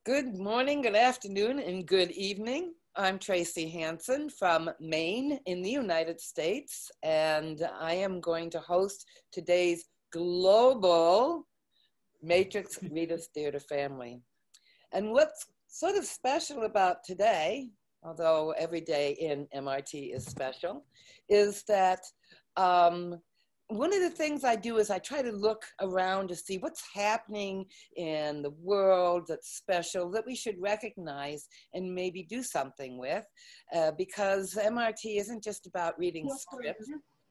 Good morning, good afternoon, and good evening. I'm Tracy Hansen from Maine in the United States, and I am going to host today's global Matrix Readers Theater family. And what's sort of special about today, although every day in MRT is special, is that one of the things I do is I try to look around to see what's happening in the world that's special that we should recognize and maybe do something with, because MRT isn't just about reading scripts.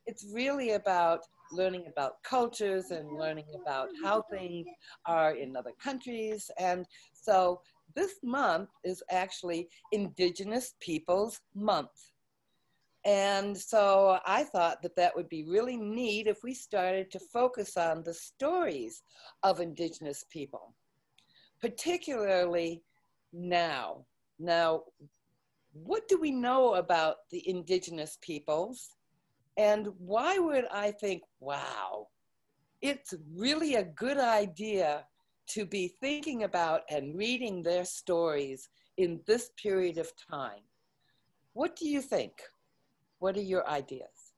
It's really about learning about cultures and learning about how things are in other countries. And so this month is actually Indigenous Peoples Month. And so I thought that that would be really neat if we started to focus on the stories of Indigenous people, particularly now. Now, what do we know about the Indigenous peoples? And why would I think, wow, it's really a good idea to be thinking about and reading their stories in this period of time? What do you think? What are your ideas?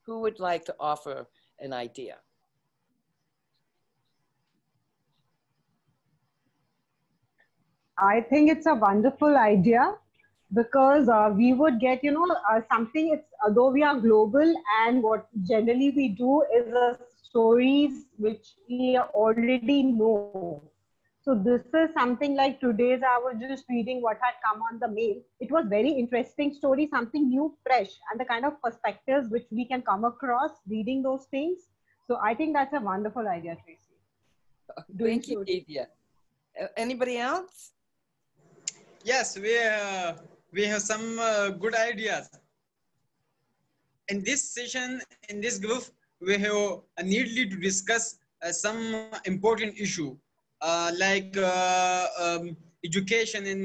Who would like to offer an idea? I think it's a wonderful idea because we would get, something. It's though we are global, and what generally we do is stories which we already know. So this is something like today's. I was just reading what had come on the mail. It was very interesting story, something new, fresh, and the kind of perspectives which we can come across reading those things. So I think that's a wonderful idea, Tracy. Thank you, Divya. Anybody else? Yes, we have some good ideas. In this session, in this group, we have needly to discuss some important issue like education and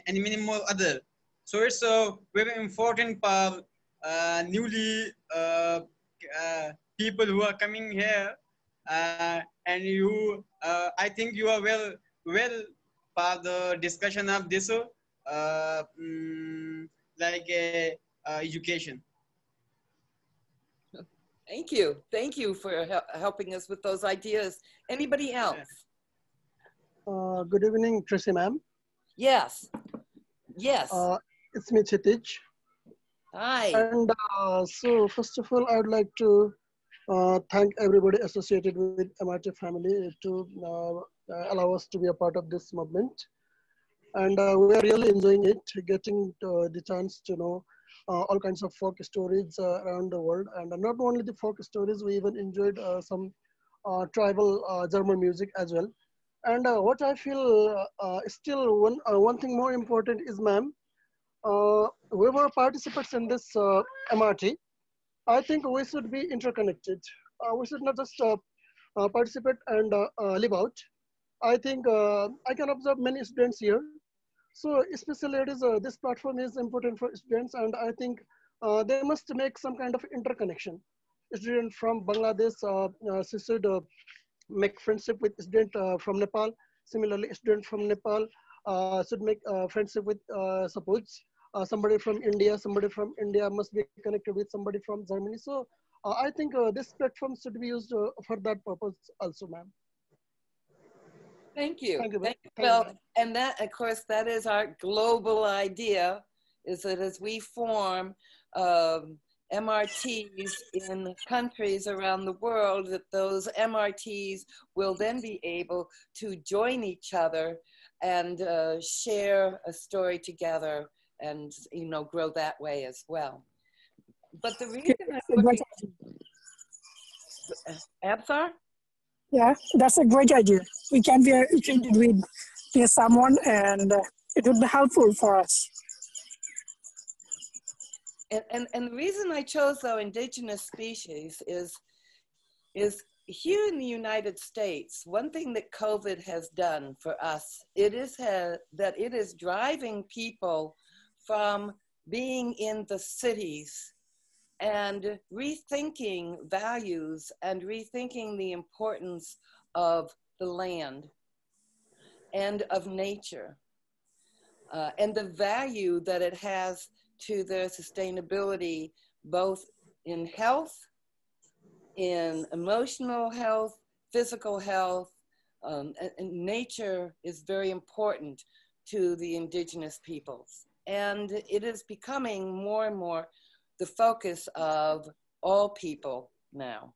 many more other. So it's a very important for newly people who are coming here, and you. I think you are well for the discussion of this like education. Thank you. Thank you for helping us with those ideas. Anybody else? Good evening, Tracy ma'am. Yes. Yes. It's me, Chitij. Hi. And so first of all, I would like to thank everybody associated with MRT family to allow us to be a part of this movement. And we are really enjoying it, getting the chance to know all kinds of folk stories around the world. And not only the folk stories, we even enjoyed some tribal German music as well. And what I feel still one thing more important is, ma'am, we were participants in this MRT. I think we should be interconnected. We should not just participate and live out. I think I can observe many students here. So especially it is, this platform is important for students, and I think they must make some kind of interconnection. Student from Bangladesh should make friendship with student from Nepal. Similarly, student from Nepal should make friendship with suppose somebody from India. Somebody from India must be connected with somebody from Germany. So I think this platform should be used for that purpose also, ma'am. Thank you. Thank you. Well, and that, of course, that is our global idea, is that as we form MRTs in countries around the world, that those MRTs will then be able to join each other and share a story together and, you know, grow that way as well. But the reason I'm looking... Absar? Yeah, that's a great idea. We can be acquainted with someone, and it would be helpful for us. And the reason I chose, though, indigenous species is here in the United States, one thing that COVID has done for us, that it is driving people from being in the cities and rethinking values and rethinking the importance of the land. and of nature, and the value that it has to their sustainability, both in health, in emotional health, physical health. And nature is very important to the indigenous peoples. And it is becoming more and more the focus of all people now.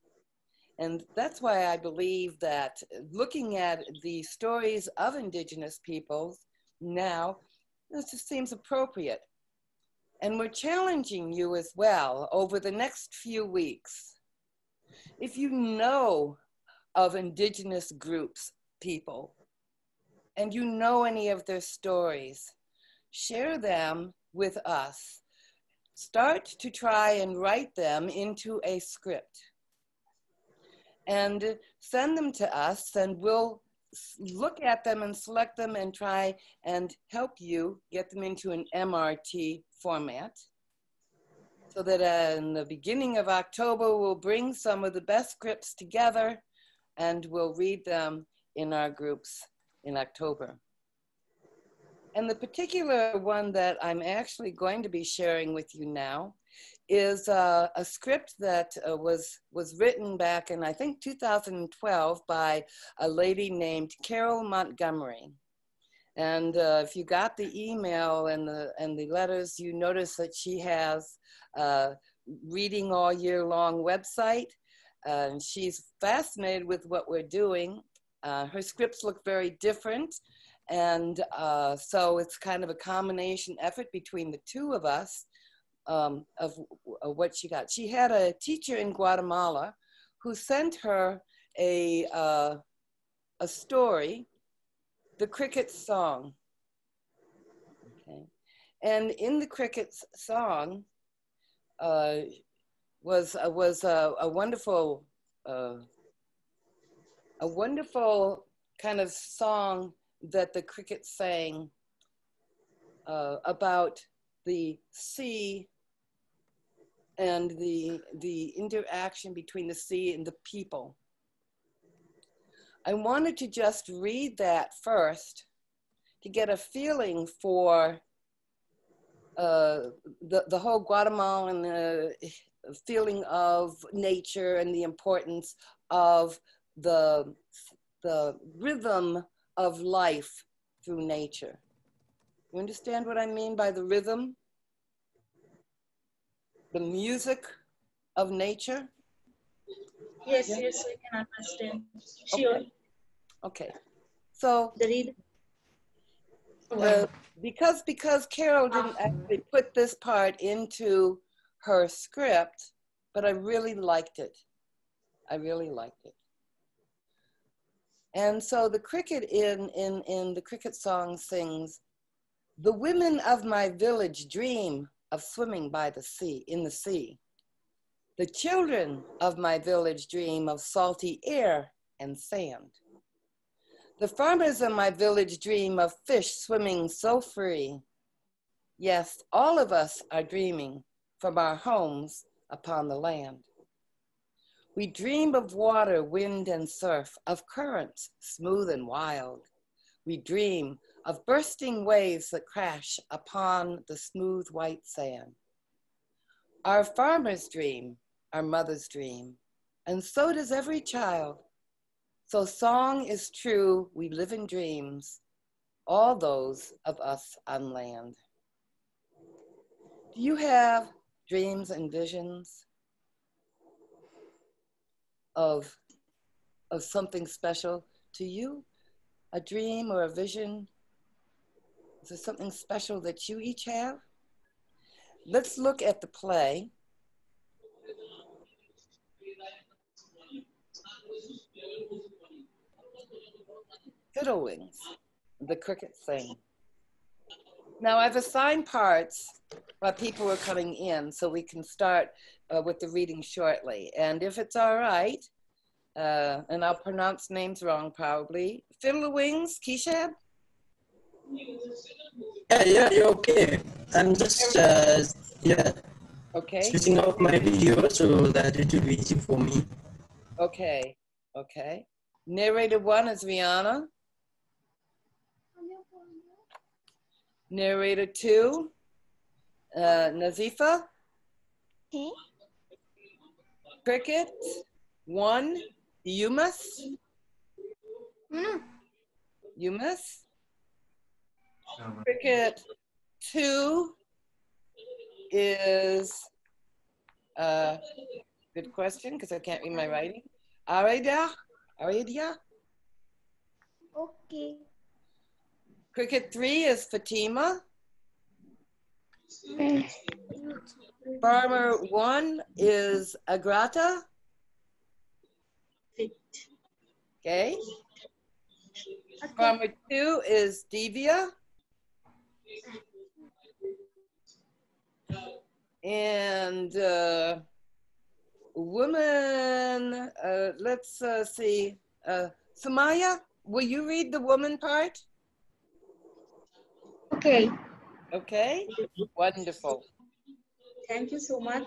And that's why I believe that looking at the stories of indigenous peoples now, this just seems appropriate. And we're challenging you as well over the next few weeks. If you know of indigenous groups, people, and you know any of their stories, share them with us. Start to try and write them into a script and send them to us, and we'll look at them and select them and try and help you get them into an MRT format, so that in the beginning of October, we'll bring some of the best scripts together and we'll read them in our groups in October. And the particular one that I'm actually going to be sharing with you now is a script that was written back in, I think, 2012 by a lady named Carol Montgomery. And if you got the email and the letters, you notice that she has a reading all year long website. And she's fascinated with what we're doing. Her scripts look very different. And so it's kind of a combination effort between the two of us of what she got. She had a teacher in Guatemala who sent her a story, The Cricket's Song. Okay. And in the Cricket's Song was a wonderful kind of song that the cricket sang about the sea and the interaction between the sea and the people. I wanted to just read that first to get a feeling for the whole Guatemalan feeling of nature and the importance of the rhythm of life through nature. You understand what I mean by the rhythm? The music of nature? Yes, yes, I can understand. Sure. Okay. So The read. because Carol didn't actually put this part into her script, but I really liked it. I really liked it. And so the cricket in the cricket song sings, "The women of my village dream of swimming by the sea, in the sea. The children of my village dream of salty air and sand. The farmers of my village dream of fish swimming so free. Yes, all of us are dreaming from our homes upon the land. We dream of water, wind, and surf, of currents smooth and wild. We dream of bursting waves that crash upon the smooth white sand. Our farmers dream, our mothers dream, and so does every child. So song is true, we live in dreams, all those of us on land." Do you have dreams and visions of something special to you? A dream or a vision? Is there something special that you each have? Let's look at the play. Fiddlewings, the cricket sing. Now I've assigned parts while people are coming in, so we can start with the reading shortly. And if it's all right, and I'll pronounce names wrong probably. Fiddlewings, Keshab? Yeah, you're okay. I'm just, okay. switching off my video so that it will be easy for me. Okay, okay. Narrator 1 is Rihanna. Narrator 2, Nazifa. Okay. Cricket 1, Yumas. Yumas. Cricket 2 is, good question because I can't read my writing. Arida. Okay. Cricket 3 is Fatima. Farmer 1 is Agrata. Okay. Farmer 2 is Divya. And woman, let's see. Samaya, will you read the woman part? Okay. Okay, wonderful. Thank you so much.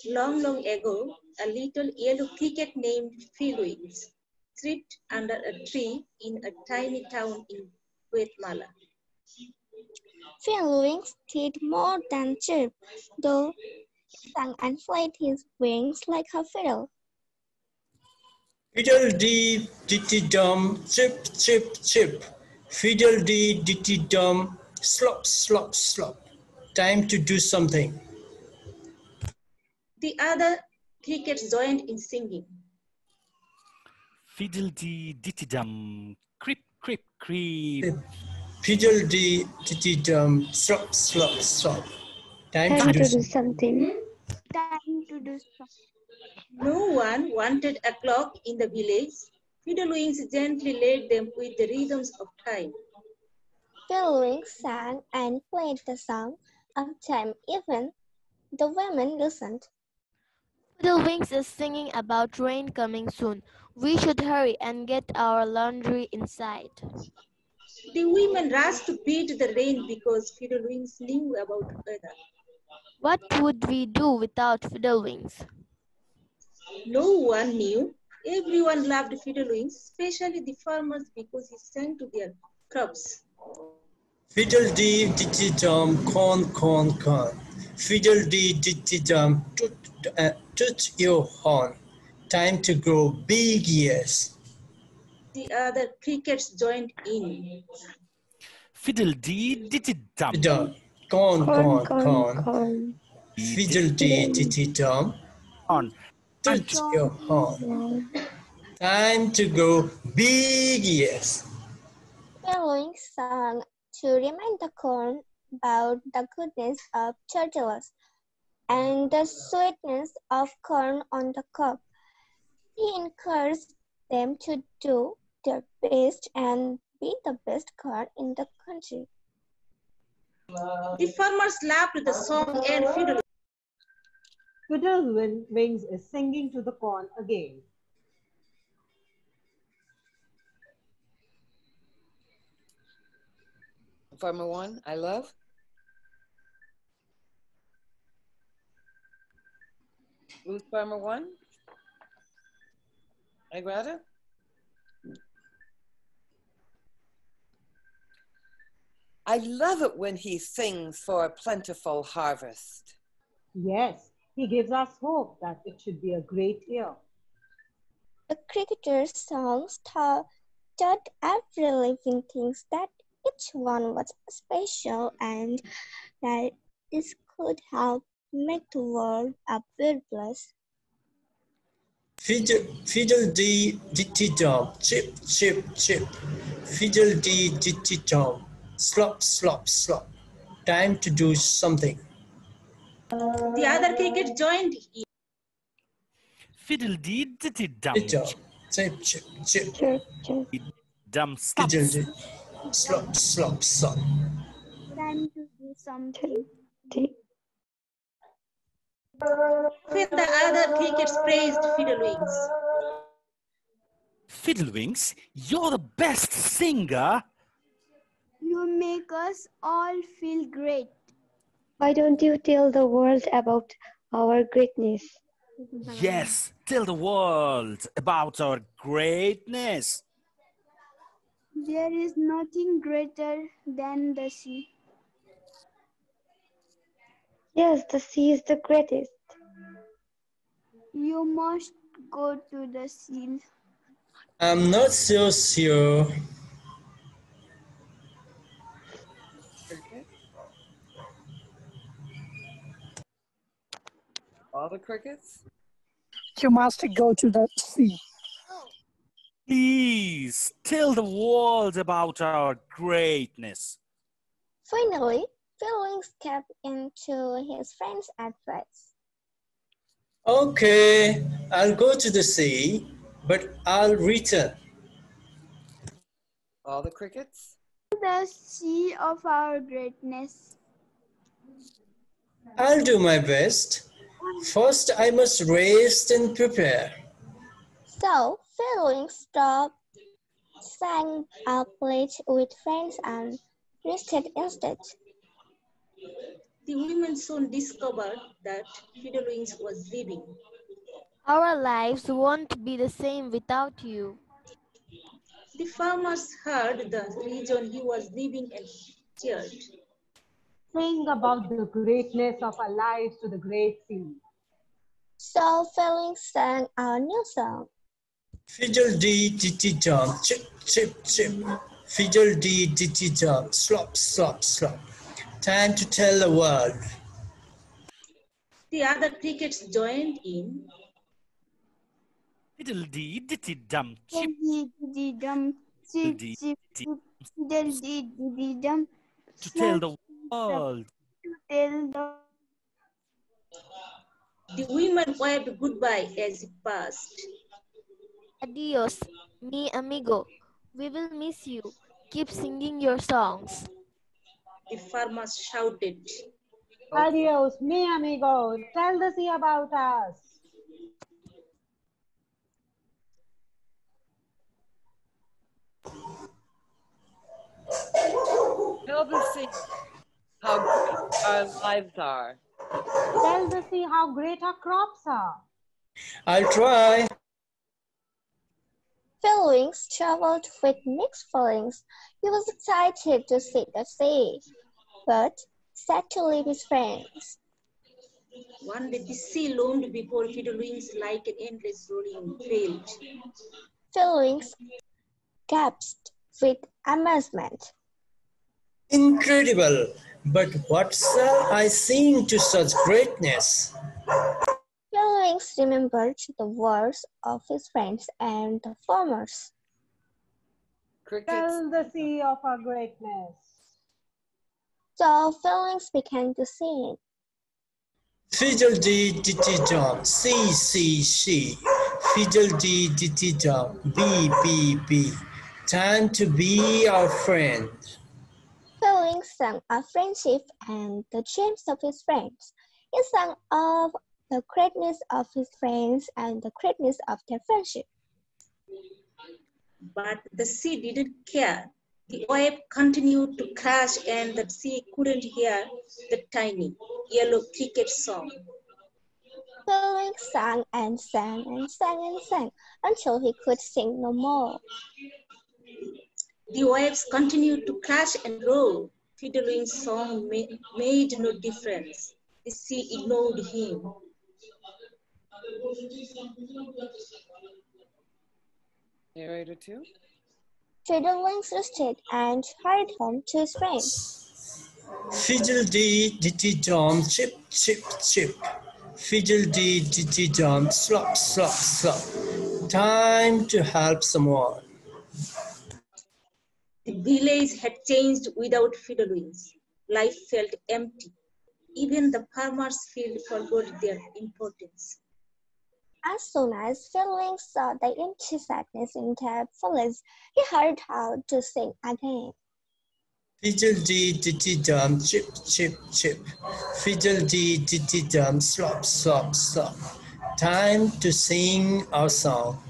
Long, long ago, a little yellow cricket named Fiddlewings slipped under a tree in a tiny town in Guatemala. Fiddlewings did more than chirp, though he sang and played his wings like a fiddle. Fiddle-dee, diddy-dum, chip, chip, chip. Fiddle-dee, diddy-dum, slop, slop, slop. Time to do something. The other crickets joined in singing. Fiddle-dee-diddy-dum, creep, creep, creep. Fiddle-dee, diddy-dum, slop, slop, slop. Time to do something. Time to do something. No one wanted a clock in the village. Fiddlewings gently led them with the rhythms of time. Fiddlewings sang and played the song of time. Even the women listened. Fiddlewings is singing about rain coming soon. We should hurry and get our laundry inside. The women rushed to beat the rain because Fiddlewings knew about weather. What would we do without Fiddlewings? No one knew. Everyone loved Fiddlewings, especially the farmers because he sang to their crops. Fiddle-dee, diddy-dum, corn, corn, corn. Fiddle-dee, diddy-dum, toot your horn. Time to grow big ears. The other crickets joined in. Fiddle-dee-diddy-dum. Dum, corn, corn, corn. Fiddle-dee, diddy-dum, toot your horn. Time to grow big ears. Fiddlewings sang to remind the corn about the goodness of turtles and the sweetness of corn on the cob. He encouraged them to do their best and be the best corn in the country. The farmers loved the song and Fiddlewings is singing to the corn again. Farmer 1, I love. Who's Farmer 1? Agrata? I love it when he sings for a plentiful harvest. Yes, he gives us hope that it should be a great year. The cricketers' songs taught every living thing that each one was special and that this could help make the world a better place. Fiddle-dee, diddy-dum, chip, chip, chip. Fiddle-dee, diddy-dum, slop, slop, slop. Time to do something. The other cricket joined in. Fiddle-dee-diddy-dum. Chip, chip, chip. Dum, slop. Fiddle-dee, slop, slop, slop. Time to do something. When the other crickets praised Fiddlewings. Fiddlewings, you're the best singer. You make us all feel great. Why don't you tell the world about our greatness? Yes, tell the world about our greatness. There is nothing greater than the sea. Yes, the sea is the greatest. You must go to the sea. I'm not so sure. Cricket? All the crickets? You must go to the sea. Please tell the world about our greatness. Finally, Fiddlewings kept into his friend's advice. Okay, I'll go to the sea, but I'll return. All the crickets? The sea of our greatness. I'll do my best. First, I must rest and prepare. So, Fiddlewings stopped, sang a pledge with friends and rested instead. The women soon discovered that Fiddlewings was leaving. Our lives won't be the same without you. The farmers heard the reason he was leaving and cheered. Sing about the greatness of our lives to the great sea. So, Fiddlewings sang a new song. Fiddle-dee-dee-dee-dum, chip, chip, chip. Fiddle-dee-dee-dee-dum, slop, slop, slop. Time to tell the world. The other crickets joined in. Fiddle-dee-dee-dee-dum, chip, Dum, chip, dee chip, dee dum, to tell slap, the world. tell the The women waved goodbye as he passed. Adios, mi amigo. We will miss you. Keep singing your songs. The farmers shouted. Adios, mi amigo. Tell the sea about us. Tell the sea how great our lives are. Tell the sea how great our crops are. I'll try. Fiddlewings traveled with mixed feelings. He was excited to see the sea, but sad to leave his friends. One day the sea loomed before Fiddlewings like an endless rolling field. Fiddlewings gasped with amazement. Incredible, but what shall I sing to such greatness? Fiddlewings remembered the words of his friends and the farmers. Crickets? Tell the sea of our greatness. So Fiddlewings began to sing. Fiddle-dee-dee-dee-dum, see, see, see. Fiddle-dee-dee-dee-dum, be, be, be. Time to be our friend. Fiddlewings sang of friendship and the dreams of his friends. He sang of the greatness of his friends and the greatness of their friendship. But the sea didn't care. The wave continued to crash and the sea couldn't hear the tiny yellow cricket song. Fiddlewings sang and sang and sang and sang until he could sing no more. The waves continued to crash and roar. Fiddlewings' song made no difference. The sea ignored him. Narrator 2. Fiddlewings rested and hurried home to his friends. Fiddle-dee-dee-dee-dum, chip, chip, chip. Fiddle-dee-dee-dee-dum, slop, slop, slop. Time to help someone. The village had changed without Fiddlewings. Life felt empty. Even the farmers' field forgot their importance. As soon as Fiddlewings saw the empty sadness in their village, he hurried out to sing again. Fiddle-dee-dee-dee-dum, chip, chip, chip. Fiddle-dee-dee-dee-dum, slop, slop, slop. Time to sing our song.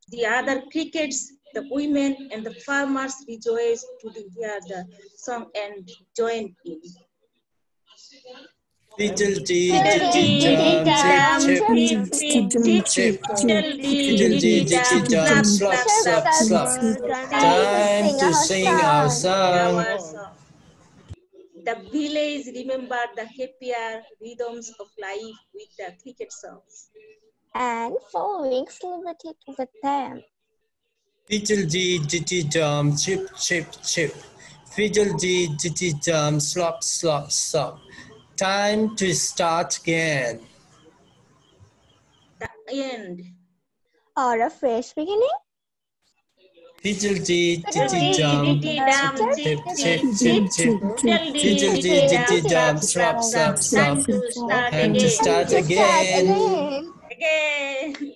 The other crickets, the women, and the farmers rejoiced to hear the song and joined in. Fiddle-dee, dee-dee-dum, chip, chip, chip. Fiddle-dee, dee-dee-dum, slop, slop, slop. Time to sing our song. The village remembered the happier rhythms of life with the cricket songs. And following celebrated with them. Fiddle-dee, dee-dee-dum, chip, chip, chip. Fiddle-dee, dee-dee-dum, slop, slop, slop. Time to start again. The end. Or a fresh beginning. Fiddle-dee, dee-dee-dum, chip, chip, chip, chip. Fiddle-dee, dee-dee-dum, slop, slop, slop. Time to start again. Again.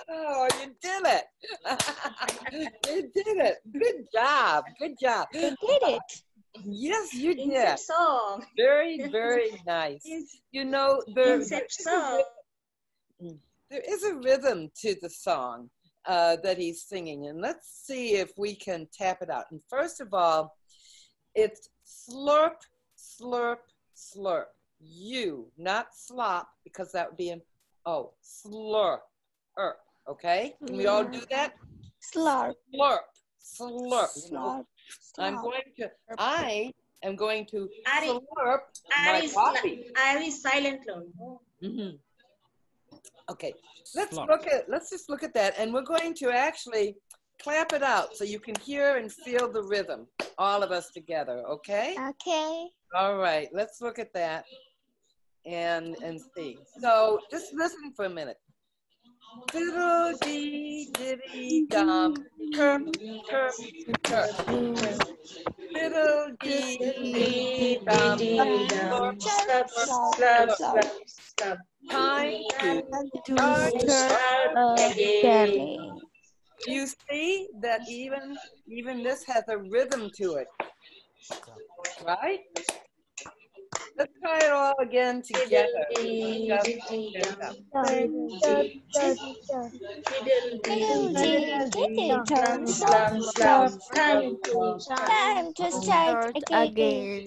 Oh, you did it. You did it. Good job. Good job. You did it. Yes, you did. Insect song. Very, very nice. You know, there is a rhythm to the song that he's singing. And let's see if we can tap it out. And first of all, it's slurp, slurp, slurp. You, not slop, because that would be an O. Slurp. Okay? Can we all do that? Slurp. Slurp. Slurp. Slurp. I am going to slurp my coffee. I is silent one. Mm-hmm. Okay, let's just look at that, and we're going to actually clap it out so you can hear and feel the rhythm, all of us together, okay? Okay. All right, let's look at that and see. So just listen for a minute. Diddle dee diddy dum, chirp, chirp, chirp. Diddle dee dum, slurp, slurp, slurp, slurp. Time to start again. You see that even this has a rhythm to it, right? Let's try it all again together. Time to start again.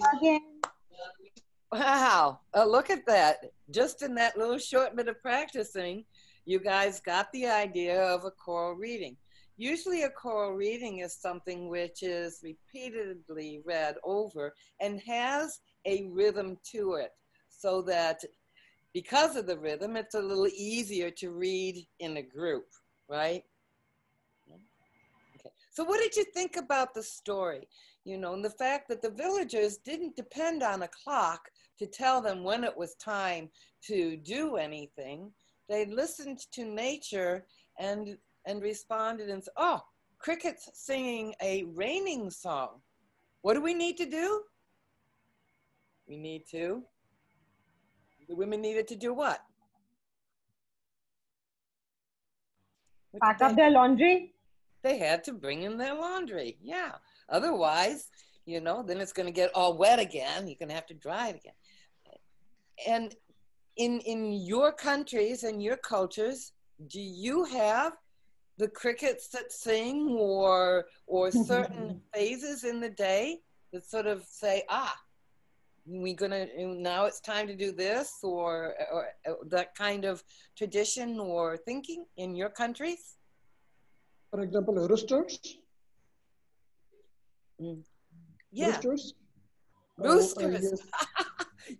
Wow, look at that. Just in that little short bit of practicing, you guys got the idea of a choral reading. Usually a choral reading is something which is repeatedly read over and has a rhythm to it, so that because of the rhythm, it's a little easier to read in a group, right? Okay. So what did you think about the story? You know, and the fact that the villagers didn't depend on a clock to tell them when it was time to do anything. They listened to nature and responded and said, oh, cricket's singing a raining song. What do we need to do? The women needed to do what? Pack up their laundry? They had to bring in their laundry, yeah. Otherwise, you know, then it's going to get all wet again. You're going to have to dry it again. And in your countries and your cultures, do you have the crickets that sing or certain phases in the day that sort of say, now it's time to do this, or that kind of tradition or thinking in your countries? For example, roosters. Yeah. Roosters. Roosters.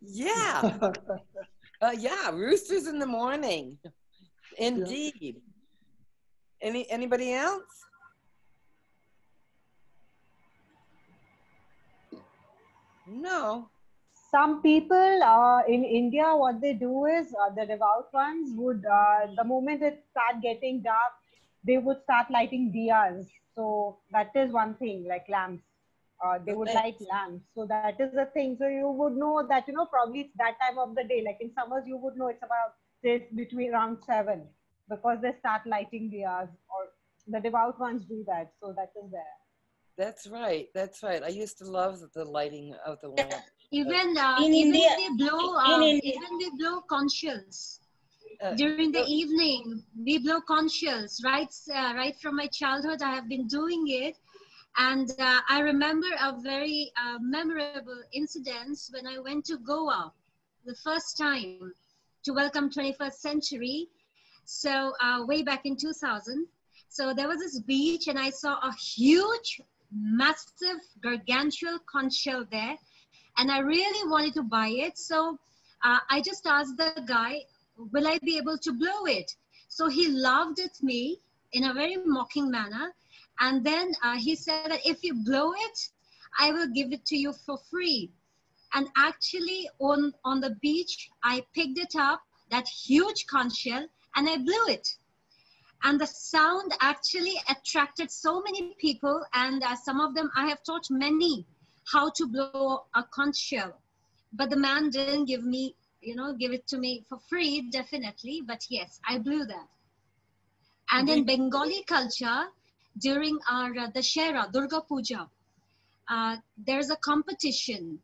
Yes. Yeah. Yeah, roosters in the morning. Indeed. Yeah. Anybody else? No. Some people in India, what they do is the devout ones would, the moment it start getting dark, they would start lighting diyas. So that is one thing, like lamps. They would light lamps. So that is the thing. So you would know that, you know, probably it's that time of the day. Like in summers, you would know it's about, say, between around 7, because they start lighting diyas, or the devout ones do that. So that is there. That's right. That's right. I used to love the lighting of the lamp. Even we blow conches. During the evening, we blow conches. Right from my childhood, I have been doing it. And I remember a very memorable incident when I went to Goa. the first time to welcome 21st century. So way back in 2000. So there was this beach and I saw a huge, massive, gargantuan conch shell there. And I really wanted to buy it. So I just asked the guy, will I be able to blow it? So he laughed at me in a very mocking manner. And then he said that if you blow it, I will give it to you for free. And actually on the beach, I picked it up, that huge conch shell, and I blew it. And the sound actually attracted so many people. And some of them, I have taught many how to blow a conch shell. But the man didn't give me, give it to me for free, definitely. But yes, I blew that. And in Bengali culture, during our Dashera, Durga Puja, there's a competition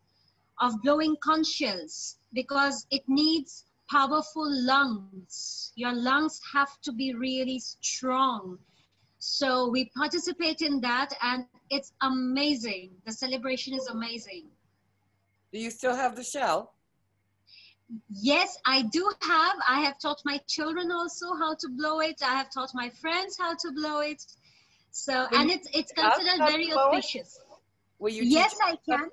of blowing conch shells because it needs powerful lungs. Your lungs have to be really strong. So we participate in that and it's amazing. The celebration is amazing. Do you still have the shell? Yes, I do have. I have taught my children also how to blow it. I have taught my friends how to blow it. So, and it's considered very auspicious. Yes, I can.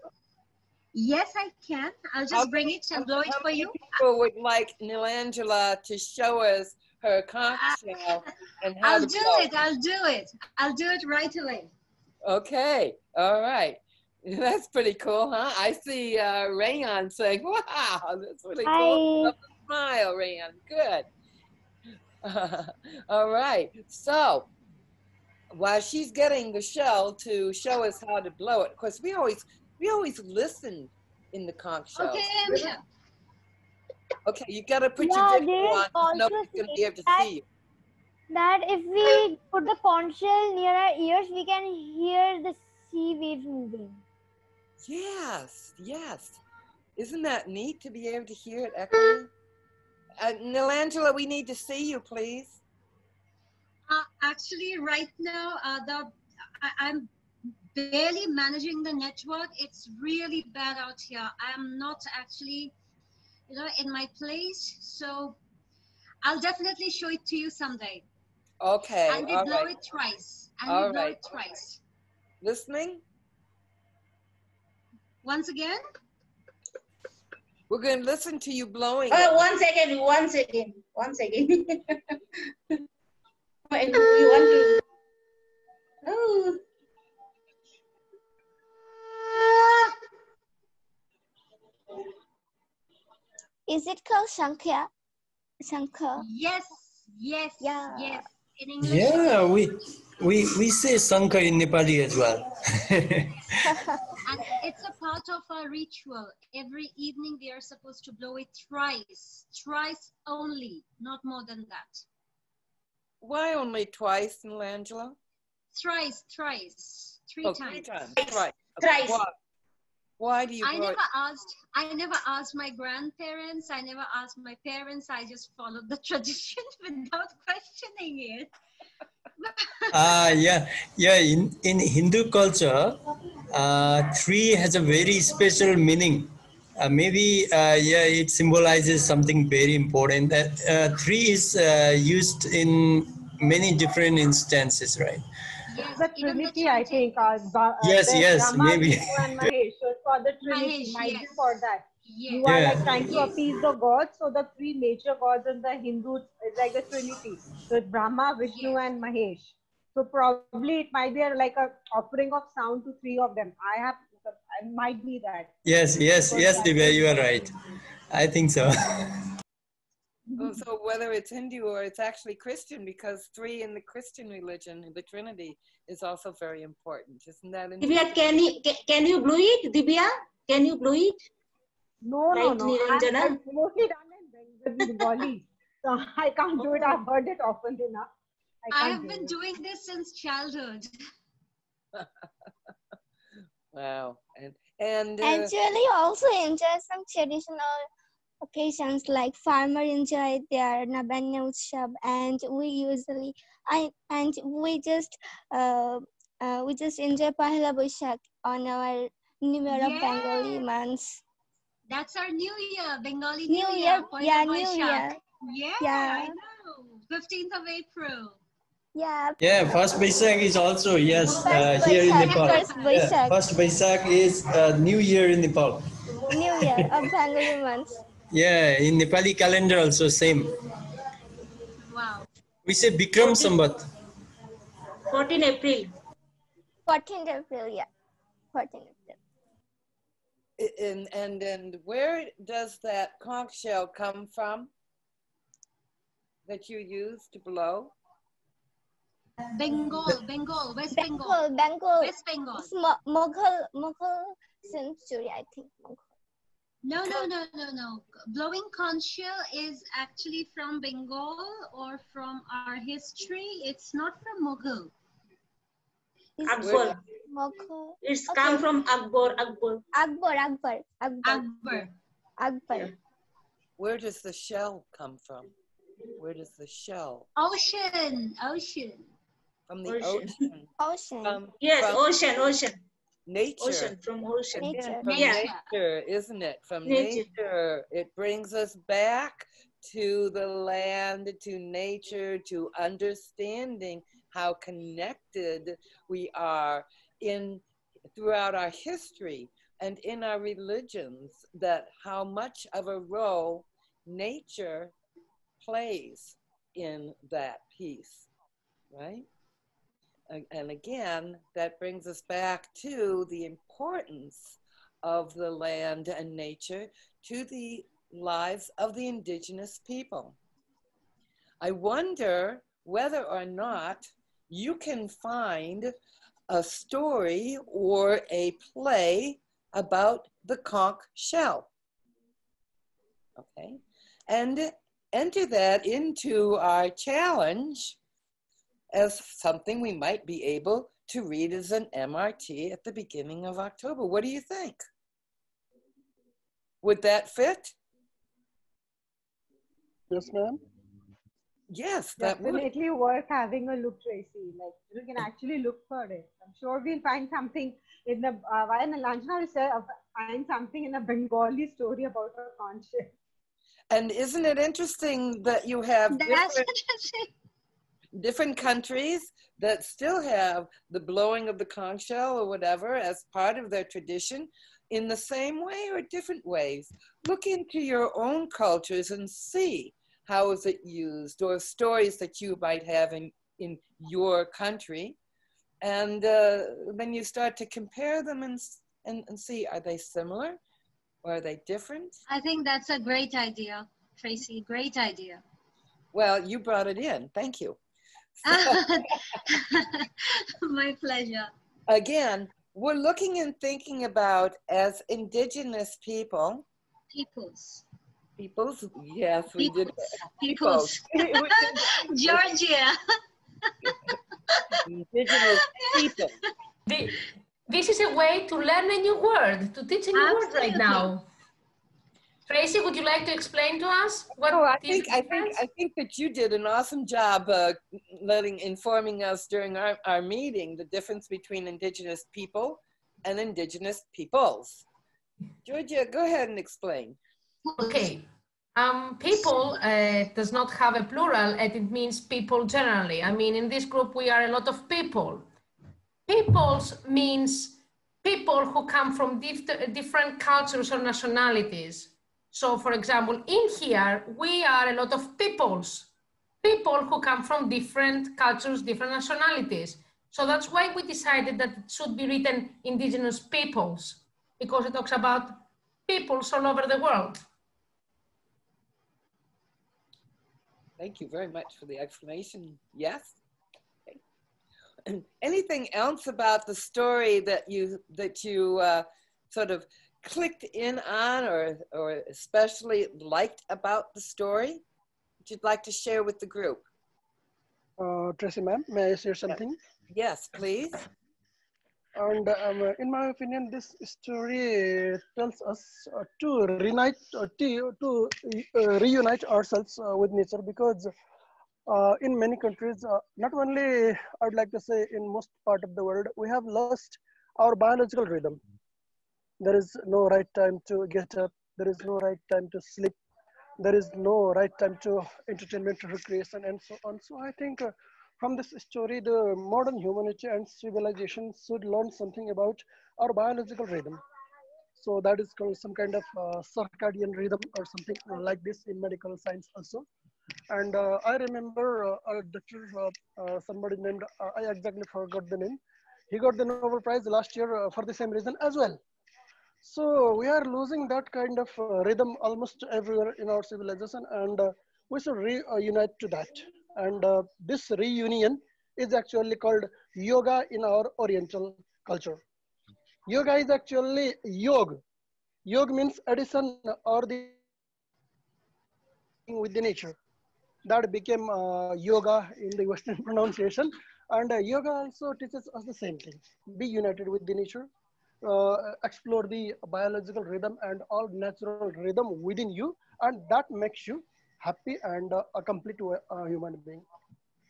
Yes, I can. I'll just bring it and blow it for you. People would like Nilangela to show us her conch shell and how to blow it. I'll do it. I'll do it right away. Okay. All right. That's pretty cool, huh? I see Rayan saying, wow, that's really cool. Love the smile, Rayan. Good. All right. So while she's getting the shell to show us how to blow it, of course, we always listen in the conch shells. Okay, okay, you got to put your video on because nobody's going to be able to see you. That if we put the conch shell near our ears, we can hear the sea waves moving. Yes, yes. Isn't that neat to be able to hear it echoing? Nilangela, we need to see you, please. Actually, right now, I'm barely managing the network. It's really bad out here. I'm not actually, in my place. So I'll definitely show it to you someday. Okay. And we blow it twice. And we blow it twice. Listening? Once again? We're going to listen to you blowing. Oh, one second. We want to. Oh. Is it called Shankha? Shankha? Yes. In English. Yeah, we say Sankha in Nepali as well. And it's a part of our ritual. Every evening we are supposed to blow it twice only, not more than that. Why only twice, Nilangela? Thrice. Three times. Thrice. Why do you? I never asked my grandparents. I never asked my parents. I just followed the tradition without questioning it. Yeah. In Hindu culture, 3 has a very special meaning. Maybe it symbolizes something very important. That 3 is used in many different instances, right? Yes, the Trinity, I think. Yes, Brahma, maybe. Vishnu, and Mahesh. So it's for the Trinity. Might be for that. Yes. You are like trying to appease the gods. So the 3 major gods in the Hindu is like the Trinity. So it's Brahma, Vishnu, and Mahesh. So probably it might be like a offering of sound to 3 of them. It might be that. Yes, Divya, you are right. I think so. So whether it's Hindu or it's actually Christian, because 3 in the Christian religion, the Trinity, is also very important. Isn't that Divya, can you blow it? Divya, can you blow it? No. I'm mostly done in Bengali. So I can't do it. I've heard it often enough. I have been doing this since childhood. Wow. And actually also enjoy some traditional occasions like farmer enjoy their Nabanya Utsav, and we just enjoy Pahela Boishakh on our New Year of Bengali months. That's our New Year, Bengali New Year. Poila Yeah, New Boishakh. Year. Yeah, Yeah. I know. 15th of April. Yeah. Yeah, first Baisakh is also, yes, First here in Baishakh. Nepal. First Yeah, Baishakh. first Baisakh is New Year in Nepal. New Year of Bengali months. Yeah, in Nepali calendar also same. Wow. We say Bikram Sambat. 14 April. 14th April, yeah. 14th April. And where does that conch shell come from that you use to blow? Bengal, West Bengal. West Bengal. It's Mughal century, I think. No. Blowing conch shell is actually from Bengal or from our history. It's not from Mughal. Akbar. Mughal. It's come from Akbar. Yeah. Where does the shell come from? Where does the shell? Ocean. From the ocean. Yes, from ocean. Nature. Ocean, from ocean. From nature, isn't it? From nature. It brings us back to the land, to nature, to understanding how connected we are throughout our history and in our religions, that how much of a role nature plays in that piece, right? And again, that brings us back to the importance of the land and nature to the lives of the indigenous people. I wonder whether or not you can find a story or a play about the conch shell. Okay, and enter that into our challenge as something we might be able to read as an MRT at the beginning of October. What do you think? Would that fit? Yes, ma'am. Yes, that would. Definitely worth having a look, Tracy. Like, you can actually look for it. I'm sure we'll find something in the while Lanjana will say, find something in a Bengali story about a conch shell. And isn't it interesting that you have different countries that still have the blowing of the conch shell or whatever as part of their tradition in the same way or different ways? Look into your own cultures and see how is it used, or stories that you might have in your country. And then you start to compare them and see, are they similar or are they different? I think that's a great idea, Tracy. Great idea. Well, you brought it in. Thank you. My pleasure. Again, we're looking and thinking about as indigenous people. Peoples, yes, we did. Peoples. Georgia. Indigenous people. This is a way to learn a new word, to teach a new word right now. Tracy, would you like to explain to us what? I think that you did an awesome job informing us during our meeting the difference between indigenous people and indigenous peoples. Georgia, go ahead and explain. Okay. People does not have a plural, and it means people generally. I mean, in this group, we are a lot of people. Peoples means people who come from different cultures or nationalities. So, for example, in here, we are a lot of peoples. People who come from different cultures, different nationalities. So that's why we decided that it should be written indigenous peoples, because it talks about peoples all over the world. Thank you very much for the explanation. Yes? Okay. Anything else about the story that you sort of clicked in on or especially liked about the story that you'd like to share with the group? Tracy ma'am, may I share something? Yes, please. And in my opinion, this story tells us to reunite ourselves with nature, because in many countries, not only I would like to say in most part of the world, we have lost our biological rhythm. There is no right time to get up, There is no right time to sleep. There is no right time to entertainment, recreation, and so on. So I think from this story, the modern humanity and civilization should learn something about our biological rhythm. So that is called some kind of circadian rhythm or something like this in medical science also. And I remember a doctor, somebody named, I exactly forgot the name. He got the Nobel Prize last year for the same reason as well. So we are losing that kind of rhythm almost everywhere in our civilization, and we should reunite to that. And this reunion is actually called yoga in our Oriental culture. Yoga is actually yog. Yog means addition or the being with the nature. That became yoga in the Western pronunciation. And yoga also teaches us the same thing. Be united with the nature, explore the biological rhythm and all natural rhythm within you, and that makes you happy and a complete human being.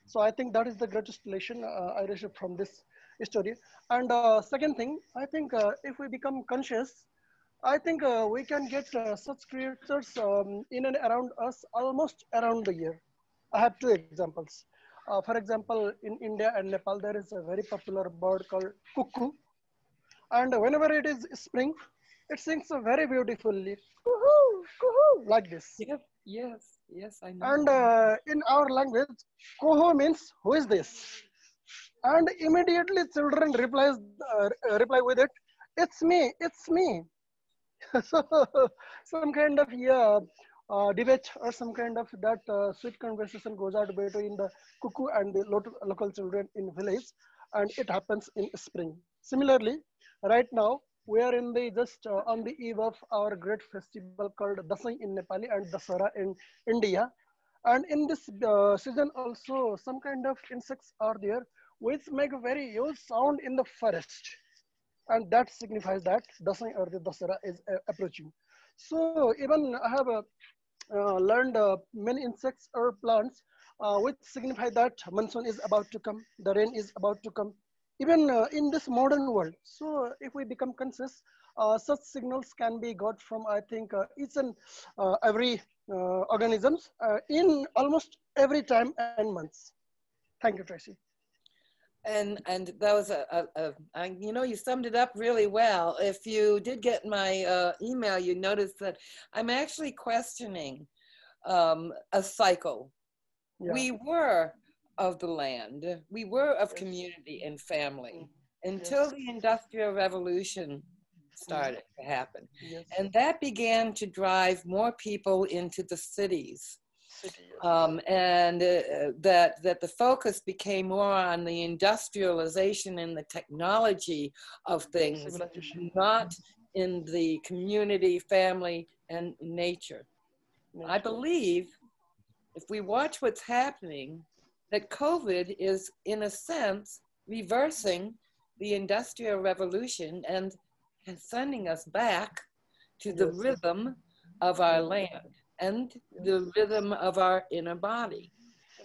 So I think that is the greatest lesson I received from this story. And second thing, I think if we become conscious, I think we can get such creatures in and around us almost around the year. I have two examples. For example, in India and Nepal, there is a very popular bird called cuckoo. And whenever it is spring, it sings very beautifully, "Coo-hoo, coo-hoo," like this. Yep. Yes, I know. And in our language, "Koho" means "who is this?" And immediately children reply with it, "It's me, it's me." So some kind of debate or some kind of that sweet conversation goes out between the cuckoo and the local children in village, and it happens in spring. Similarly, right now we are in the just on the eve of our great festival called Dasai in Nepali and Dasara in India, and in this season also some kind of insects are there which make a very huge sound in the forest, and that signifies that Dasai or the Dasara is approaching. So even I have learned many insects or plants which signify that monsoon is about to come, the rain is about to come, even in this modern world. So if we become conscious, such signals can be got from, I think, each and every organisms in almost every time and months. Thank you, Tracy. And that was you know, you summed it up really well. If you did get my email, you noticed that I'm actually questioning a cycle. Yeah. We were of the land, we were of community and family until the Industrial Revolution started to happen. Yes. And that began to drive more people into the cities. And that the focus became more on the industrialization and the technology of things, not in the community, family, and nature. I believe if we watch what's happening, that COVID is, in a sense, reversing the Industrial Revolution and sending us back to the rhythm of our land and the rhythm of our inner body.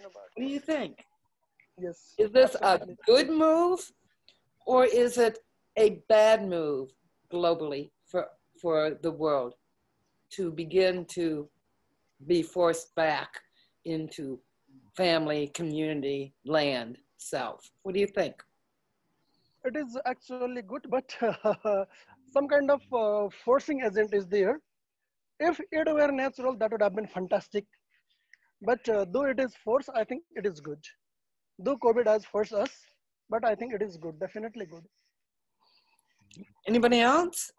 What do you think? Yes. Is this a good move, or is it a bad move globally for the world to begin to be forced back into family, community, land, self? What do you think? It is actually good, but some kind of forcing agent is there. If it were natural, that would have been fantastic. But though it is forced, I think it is good. Though COVID has forced us, but I think it is good, definitely good. Anybody else?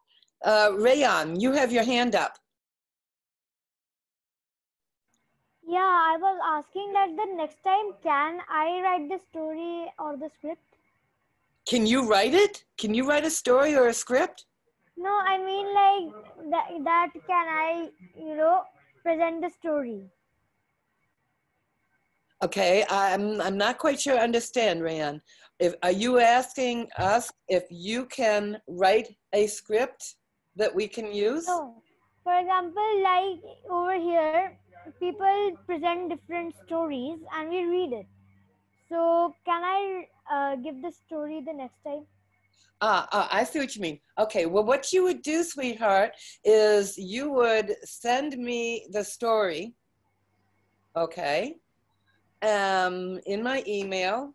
Rayan, you have your hand up. Yeah, I was asking that the next time, can I write the story or the script? Can you write it? Can you write a story or a script? No, I mean like that can I, present the story? Okay, I'm not quite sure I understand, Rayan. Are you asking us if you can write a script that we can use? No. For example, like over here, people present different stories and we read it. So can I give the story the next time? I see what you mean. Okay, well, what you would do, sweetheart, is you would send me the story, okay, in my email,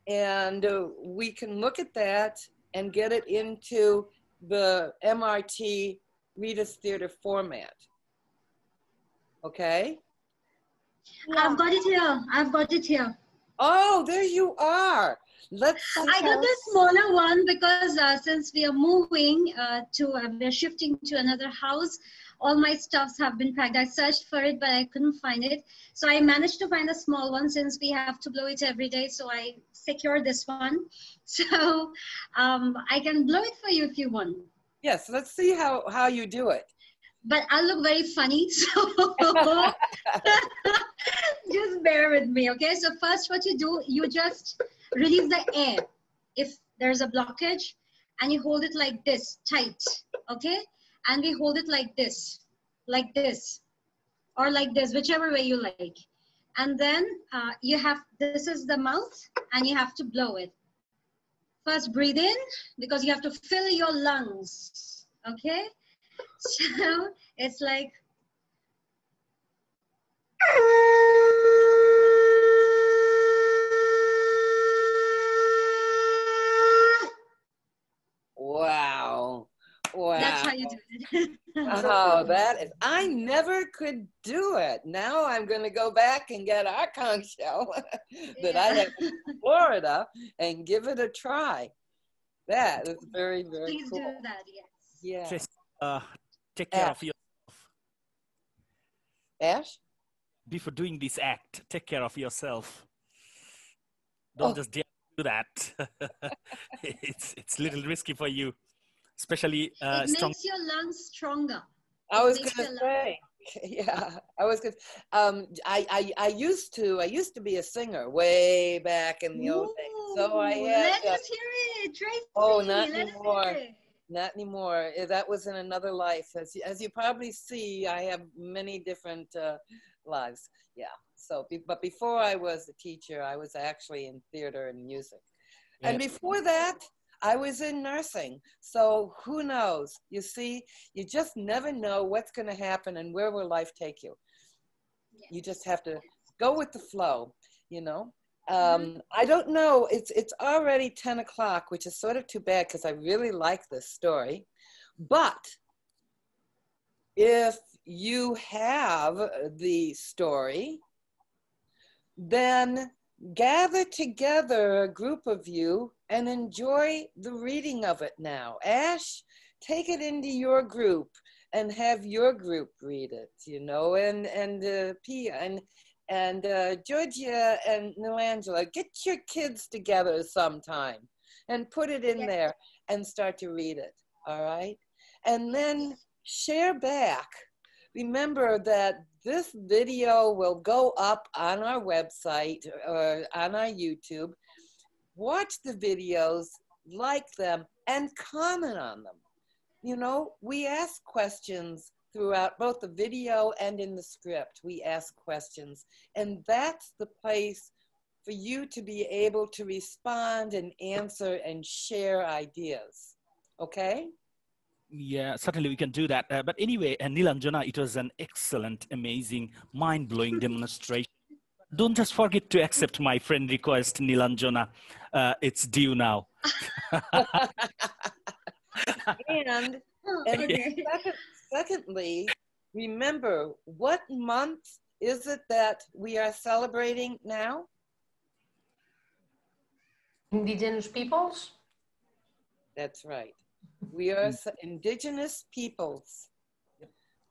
and we can look at that and get it into the MRT Reader's Theater format. Okay? Yeah. I've got it here. I've got it here. Oh, there you are. Let's see. I got the smaller one because since we are moving we're shifting to another house, all my stuffs have been packed. I searched for it, but I couldn't find it. So I managed to find a small one since we have to blow it every day. So I secured this one. So I can blow it for you if you want. Yes, let's see how you do it. But I'll look very funny, so just bear with me, okay? So first what you do, you just release the air if there's a blockage, and you hold it like this, tight, okay? And we hold it like this, or like this, whichever way you like. And then this is the mouth, and you have to blow it. First breathe in, because you have to fill your lungs, okay? So it's like, wow. Wow. That's how you do it. Oh, that is, I never could do it. Now I'm going to go back and get our conch shell that I have in Florida and give it a try. That is very, very Please cool. do that, yes. Yeah. Just, take care of yourself. Ash? Before doing this act, take care of yourself. Don't just dare do that. It's a little risky for you, especially it makes your lungs stronger. I was going to say, yeah, I was going to, I used to be a singer way back in the old days. So I had. Let us hear it, Tracy. Oh, not anymore. Not anymore. That was in another life. As you probably see, I have many different lives. Yeah. So, but before I was a teacher, I was actually in theater and music. Yeah. And before that, I was in nursing. So who knows? You see, you just never know what's going to happen and where will life take you. Yes. You just have to go with the flow, you know. I don't know, it's already 10 o'clock, which is sort of too bad because I really like this story. But if you have the story, then gather together a group of you and enjoy the reading of it now. Ash, take it into your group and have your group read it, you know, and Pia and Georgia and Nilangela, get your kids together sometime and put it in there and start to read it, all right? And then share back. Remember that this video will go up on our website or on our YouTube. Watch the videos, like them, and comment on them. You know, we ask questions throughout both the video and in the script. We ask questions, and that's the place for you to be able to respond and answer and share ideas. Okay? Yeah, certainly we can do that. But anyway, Nilanjana, it was an excellent, amazing, mind-blowing demonstration. Don't just forget to accept my friend request, Nilanjana. It's due now. And secondly, remember, what month is it that we are celebrating now? Indigenous Peoples? That's right. We are Indigenous Peoples.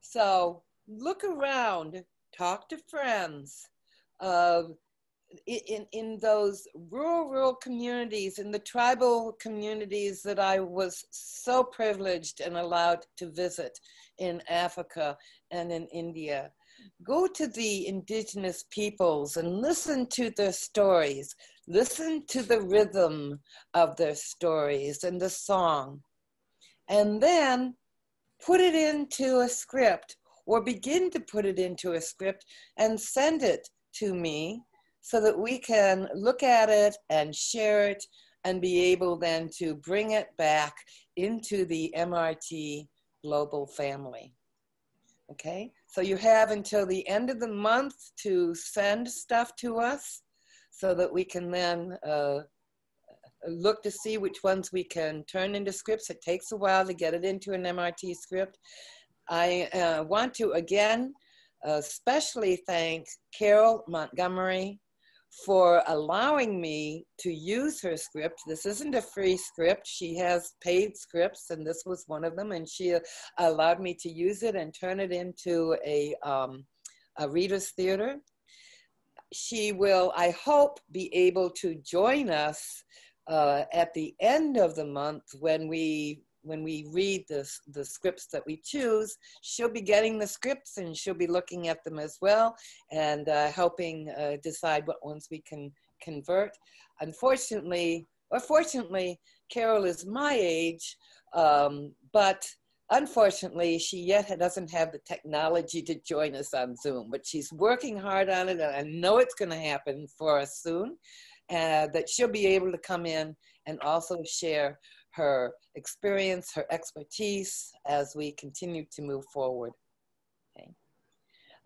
So look around, talk to friends. In those rural communities, in the tribal communities that I was so privileged and allowed to visit in Africa and in India. Go to the indigenous peoples and listen to their stories. Listen to the rhythm of their stories and the song. And then put it into a script or begin to put it into a script and send it to me so that we can look at it and share it and be able then to bring it back into the MRT global family. Okay, so you have until the end of the month to send stuff to us so that we can then look to see which ones we can turn into scripts. It takes a while to get it into an MRT script. I want to again especially thank Carol Montgomery for allowing me to use her script. This isn't a free script. She has paid scripts, and this was one of them, and she allowed me to use it and turn it into a reader's theater. She will, I hope, be able to join us at the end of the month when we read the scripts that we choose. She'll be getting the scripts and she'll be looking at them as well and helping decide what ones we can convert. Unfortunately, or fortunately, Carol is my age, but unfortunately, she yet doesn't have the technology to join us on Zoom, but she's working hard on it, and I know it's going to happen for us soon, that she'll be able to come in and also share her experience, her expertise as we continue to move forward. Okay.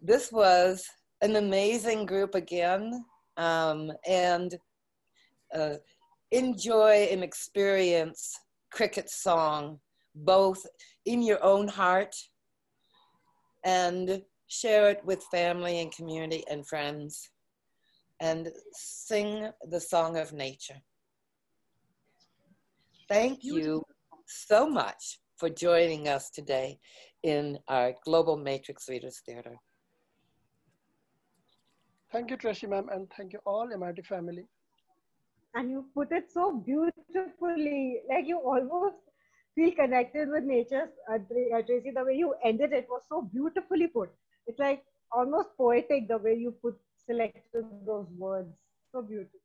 This was an amazing group again, and enjoy and experience cricket song both in your own heart and share it with family and community and friends, and sing the song of nature. Thank you so much for joining us today in our Global Matrix Readers Theater. Thank you, Tracy ma'am, and thank you all MRT family. And you put it so beautifully, like you almost feel connected with nature. Tracy, the way you ended it was so beautifully put. It's like almost poetic the way you selected those words. So beautiful.